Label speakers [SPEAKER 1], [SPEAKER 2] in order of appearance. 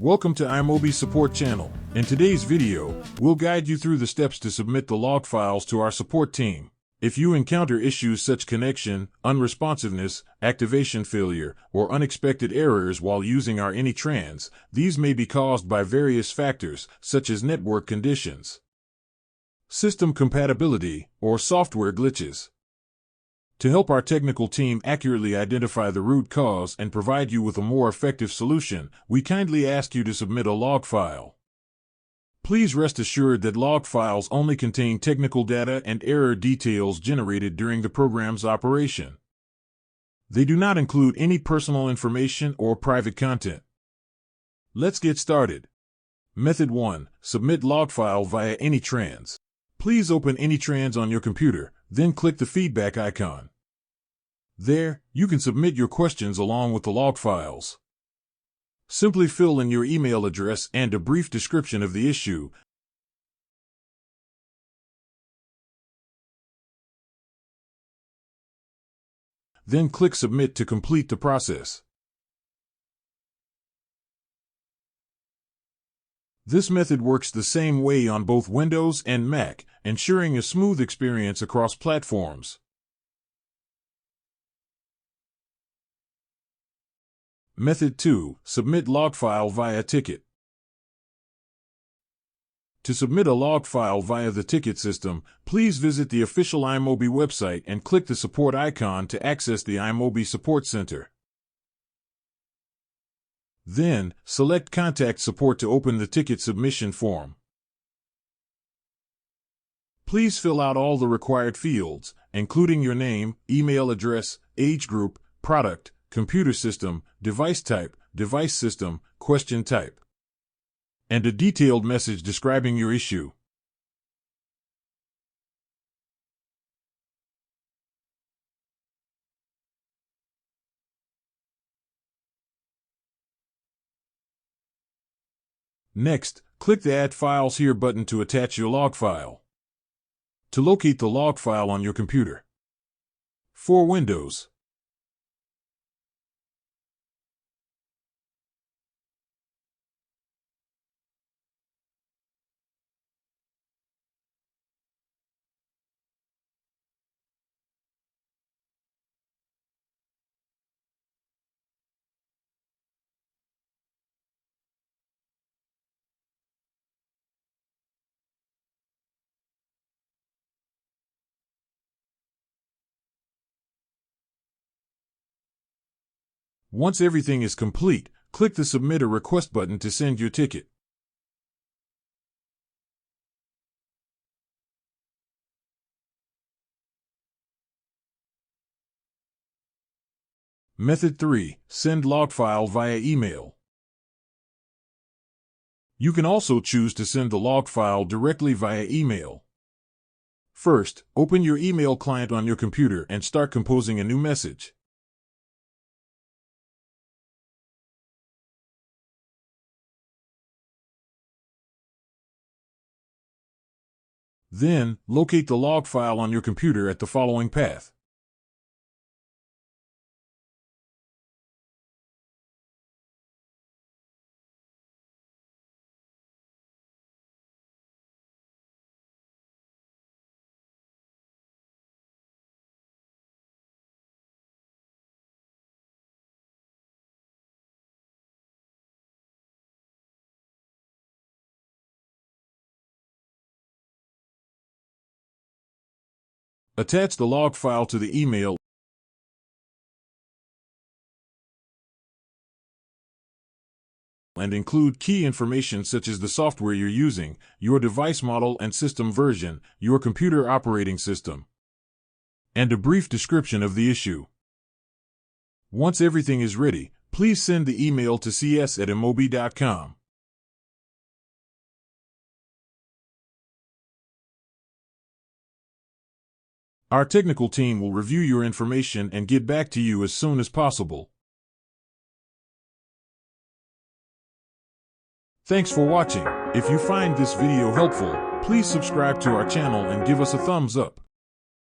[SPEAKER 1] Welcome to iMobie support channel. In today's video, we'll guide you through the steps to submit the log files to our support team. If you encounter issues such as connection, unresponsiveness, activation failure, or unexpected errors while using our AnyTrans, these may be caused by various factors, such as network conditions, system compatibility, or software glitches. To help our technical team accurately identify the root cause and provide you with a more effective solution, we kindly ask you to submit a log file. Please rest assured that log files only contain technical data and error details generated during the program's operation. They do not include any personal information or private content. Let's get started. Method 1. Submit log file via AnyTrans. Please open AnyTrans on your computer, then click the feedback icon. There, you can submit your questions along with the log files. Simply fill in your email address and a brief description of the issue. Then click Submit to complete the process. This method works the same way on both Windows and Mac, ensuring a smooth experience across platforms. Method 2. Submit log file via ticket. To submit a log file via the ticket system, please visit the official iMobie website and click the support icon to access the iMobie Support Center. Then, select Contact Support to open the ticket submission form. Please fill out all the required fields, including your name, email address, age group, product, computer system, device type, device system, question type, and a detailed message describing your issue. Next, click the Add Files Here button to attach your log file. To locate the log file on your computer. For Windows, once everything is complete, click the Submit a Request button to send your ticket. Method 3. Send log file via email. You can also choose to send the log file directly via email. First, open your email client on your computer and start composing a new message. Then, locate the log file on your computer at the following path. Attach the log file to the email and include key information such as the software you're using, your device model and system version, your computer operating system, and a brief description of the issue. Once everything is ready, please send the email to cs@iMobie.com. Our technical team will review your information and get back to you as soon as possible. Thanks for watching. If you find this video helpful, please subscribe to our channel and give us a thumbs up.